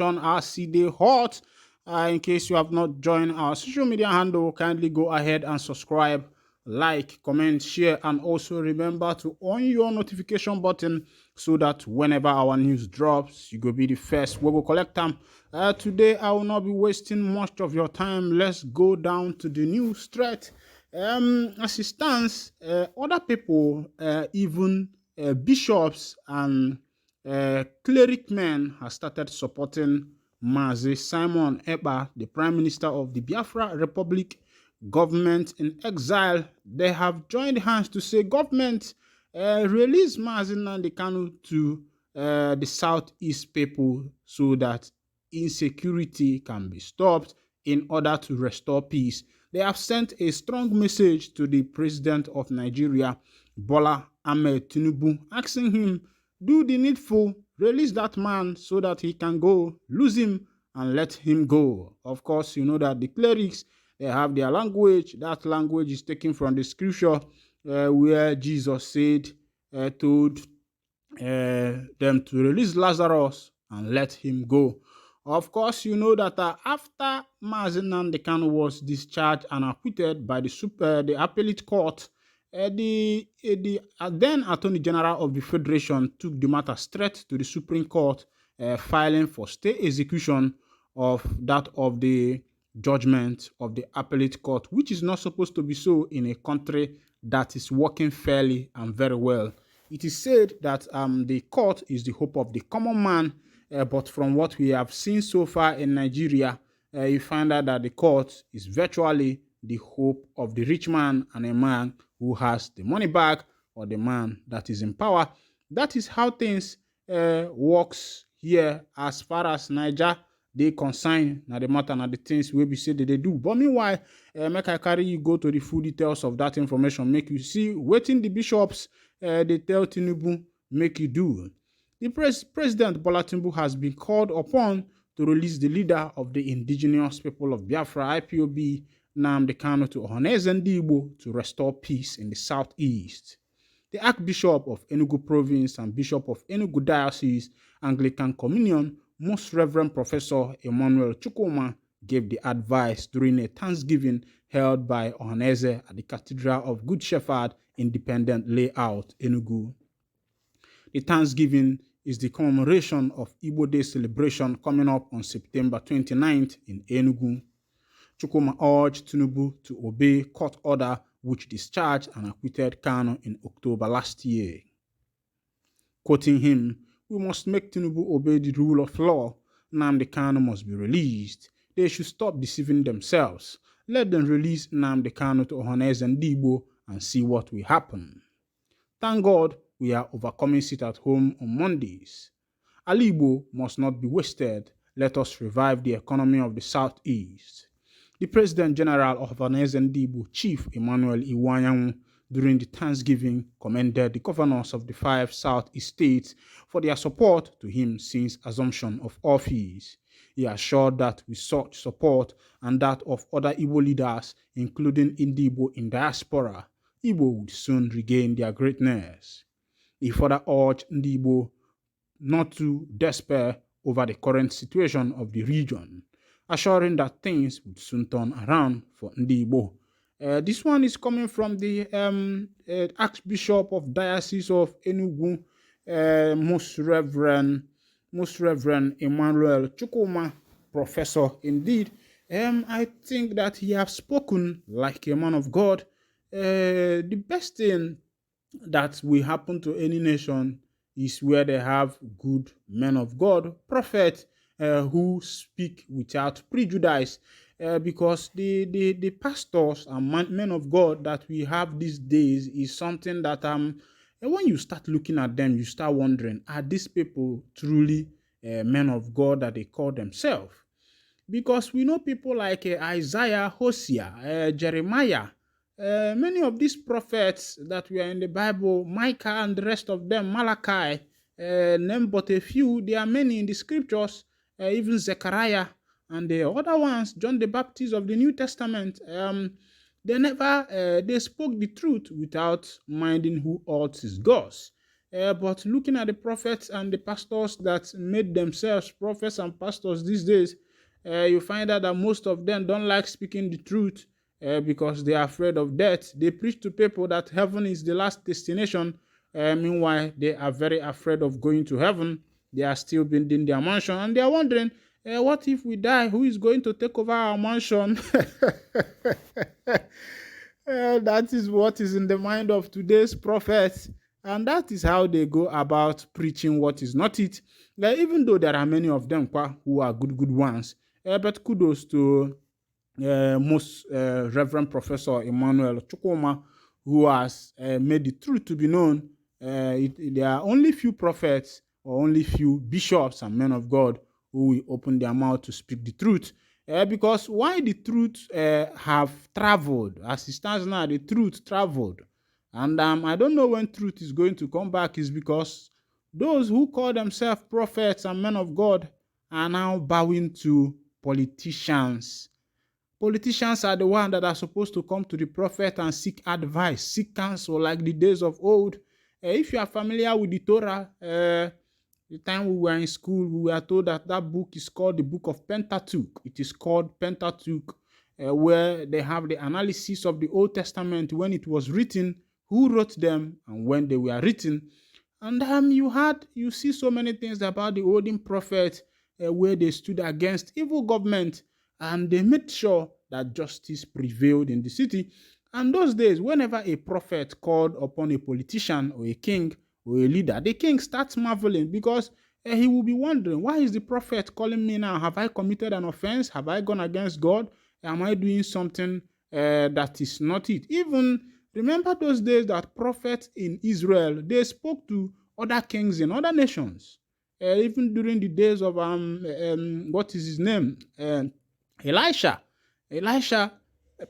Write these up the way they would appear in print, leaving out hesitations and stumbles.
as see the hot. In case you have not joined our social media handle, kindly go ahead and subscribe, like, comment, share, and also remember to on your notification button so that whenever our news drops, you go be the first. We will collect them. Today, I will not be wasting much of your time. Let's go down to the news thread. As it stands, other people, even bishops and cleric men, have started supporting Mazi Simon Ekpa, the Prime Minister of the Biafra Republic, government in exile. They have joined hands to say, government, release Mazi Nnamdi Kanu to the southeast people so that insecurity can be stopped in order to restore peace. They have sent a strong message to the president of Nigeria, Bola Ahmed Tinubu, asking him, do the needful, release that man so that he can go, lose him and let him go. Of course, you know that the clerics, they have their language. That language is taken from the scripture where Jesus said, told them to release Lazarus and let him go. Of course, you know that after Mazi Nnamdi Kanu was discharged and acquitted by the appellate court, the then Attorney General of the Federation took the matter straight to the Supreme Court, filing for stay execution of that of the judgment of the appellate court, which is not supposed to be so in a country that is working fairly and very well. It is said that the court is the hope of the common man, but from what we have seen so far in Nigeria, you find out that the court is virtually the hope of the rich man and a man who has the money bag or the man that is in power. That is how things works here as far as Niger they consign na the matter na the things we be say that they do. But meanwhile, make I carry you go to the full details of that information, make you see waiting the bishops they tell Tinubu make you do. The President Bola Tinubu has been called upon to release the leader of the indigenous people of Biafra, IPOB, Nnamdi Kanu, to Nnamdi Igbo to restore peace in the southeast. The Archbishop of Enugu Province and Bishop of Enugu Diocese, Anglican Communion, Most Reverend Professor Emmanuel Chukwuma, gave the advice during a Thanksgiving held by Ohanaeze at the Cathedral of Good Shepherd Independent Layout, Enugu. The Thanksgiving is the commemoration of Igbo Day celebration coming up on September 29th in Enugu. Chukwuma urged Tinubu to obey court order which discharged and acquitted Kanu in October last year. Quoting him, we must make Tinubu obey the rule of law. Nnamdi Kanu must be released. They should stop deceiving themselves. Let them release Nnamdi Kanu to Ohanaeze and Igbo and see what will happen. Thank God we are overcoming sit at home on Mondays. Ali Igbo must not be wasted. Let us revive the economy of the Southeast. The President General of Ohanaeze and Igbo, Chief Emmanuel Iwanyanwu, during the Thanksgiving, commended the governors of the 5 Southeast states for their support to him since assumption of office. He assured that with such support and that of other Igbo leaders, including Igbo in diaspora, Igbo would soon regain their greatness. He further urged Igbo not to despair over the current situation of the region, assuring that things would soon turn around for Igbo. This one is coming from the Archbishop of Diocese of Enugu, Most Reverend Emmanuel Chukwuma, Professor. Indeed, I think that he has spoken like a man of God. The best thing that will happen to any nation is where they have good men of God, prophets, who speak without prejudice. Because the pastors and men of God that we have these days is something that when you start looking at them, you start wondering, are these people truly men of God that they call themselves? Because we know people like Isaiah, Hosea, Jeremiah, many of these prophets that were in the Bible, Micah and the rest of them, Malachi, name but a few, there are many in the scriptures, even Zechariah, and the other ones, John the Baptist of the New Testament, they spoke the truth without minding who else is God's. But looking at the prophets and the pastors that made themselves prophets and pastors these days, you find out that most of them don't like speaking the truth because they are afraid of death. They preach to people that heaven is the last destination. Meanwhile, they are very afraid of going to heaven. They are still building their mansion and they are wondering, what if we die? Who is going to take over our mansion? That is what is in the mind of today's prophets. And that is how they go about preaching what is not it. Even though there are many of them who are good ones. But kudos to most Reverend Professor Emmanuel Chukwuma, who has made the truth to be known. There are only few prophets or only few bishops and men of God who will open their mouth to speak the truth. Because why the truth have traveled, as it stands now, the truth traveled. And I don't know when truth is going to come back, is because those who call themselves prophets and men of God are now bowing to politicians. Politicians are the ones that are supposed to come to the prophet and seek advice, seek counsel, like the days of old. If you are familiar with the Torah, the time we were in school, we were told that that book is called the book of Pentateuch. It is called Pentateuch, where they have the analysis of the Old Testament, when it was written, who wrote them, and when they were written. And you see so many things about the olden prophets where they stood against evil government and they made sure that justice prevailed in the city. And those days, whenever a prophet called upon a politician or a king or a leader, the king starts marveling because he will be wondering, why is the prophet calling me now? Have I committed an offense? Have I gone against God? Am I doing something that is not it? Even remember those days that prophets in Israel, they spoke to other kings in other nations. Even during the days of what is his name? Elisha. Elisha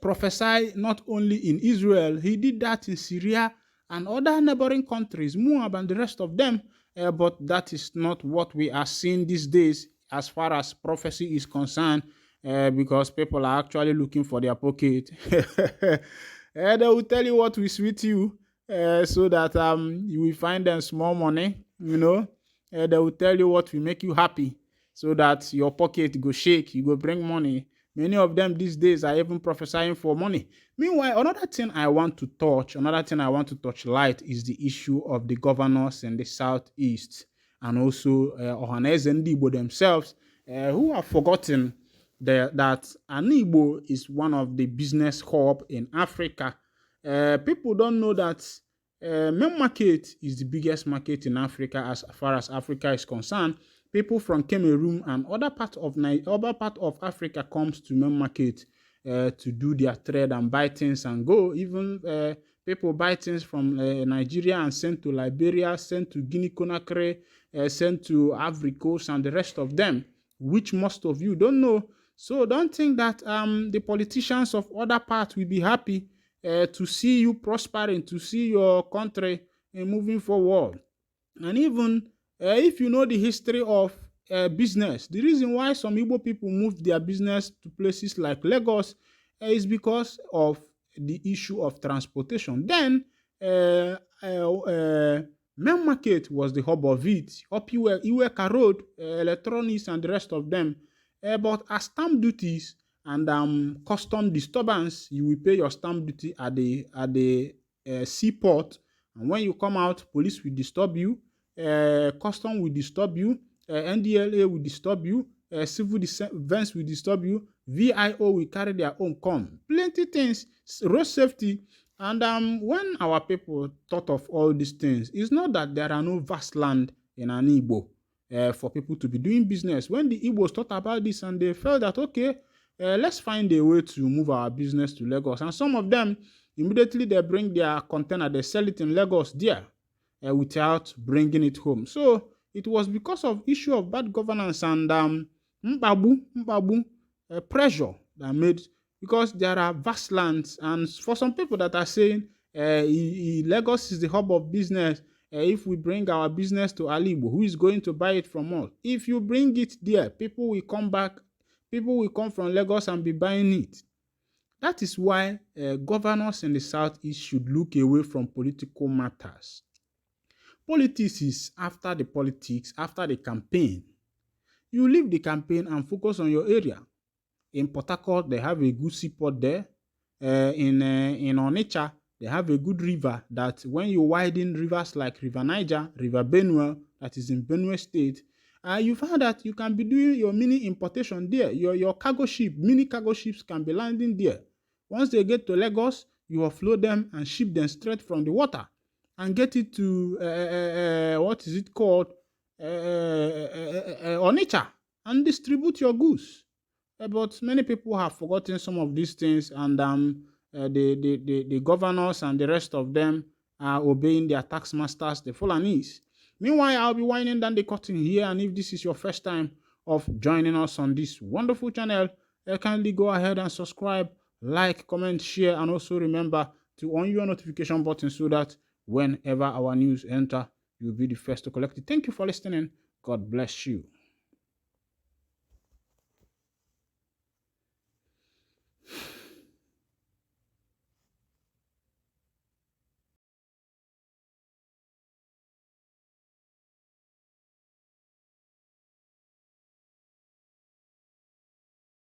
prophesied not only in Israel, he did that in Syria and other neighboring countries, Moab and the rest of them. But that is not what we are seeing these days as far as prophecy is concerned, because people are actually looking for their pocket. They will tell you what will sweet you, so that you will find them small money, they will tell you what will make you happy, so that your pocket go shake, you go bring money. Many of them these days are even prophesying for money. Meanwhile, another thing I want to touch light is the issue of the governors in the southeast, and also Ohaneze and Igbo themselves, who have forgotten that an Igbo is one of the business hub in Africa. People don't know that main market is the biggest market in Africa as far as Africa is concerned. People from Cameroon and other part of Africa comes to main market to do their trade and buy things and go. Even people buy things from Nigeria and send to Liberia, send to Guinea Conakry, send to Ivory Coast and the rest of them, which most of you don't know. So don't think that the politicians of other parts will be happy to see you prospering, to see your country moving forward. And even if you know the history of business, the reason why some Igbo people moved their business to places like Lagos is because of the issue of transportation. Then, main market was the hub of it. Up Iweka Road, electronics and the rest of them. But as stamp duties and custom disturbance, you will pay your stamp duty at the seaport. And when you come out, police will disturb you, custom will disturb you, NDLA will disturb you, civil defense will disturb you, VIO will carry their own come. Plenty things, road safety. And when our people thought of all these things, it's not that there are no vast land in an Igbo for people to be doing business. When the Igbos thought about this and they felt that, okay, let's find a way to move our business to Lagos. And some of them, immediately they bring their container, they sell it in Lagos there without bringing it home. So it was because of issue of bad governance and mbabu pressure that made, because there are vast lands. And for some people that are saying Lagos is the hub of business, if we bring our business to Alibo, who is going to buy it from us? If you bring it there, people will come from Lagos and be buying it. That is why governors in the southeast should look away from political matters. Politics is after the politics, after the campaign. You leave the campaign and focus on your area. In Port Harcourt, they have a good seaport there. In Onitsha, they have a good river that when you widen rivers like River Niger, River Benue, that is in Benue State, you find that you can be doing your mini importation there. Your cargo ship, mini cargo ships can be landing there. Once they get to Lagos, you offload them and ship them straight from the water and get it to, what is it called, Onitsha, and distribute your goods. But many people have forgotten some of these things, and the governors and the rest of them are obeying their tax masters, the Fulanis. Meanwhile, I'll be winding down the curtain here, and if this is your first time of joining us on this wonderful channel, kindly go ahead and subscribe, like, comment, share, and also remember to on your notification button so that whenever our news enter, you'll be the first to collect it. Thank you for listening. God bless you.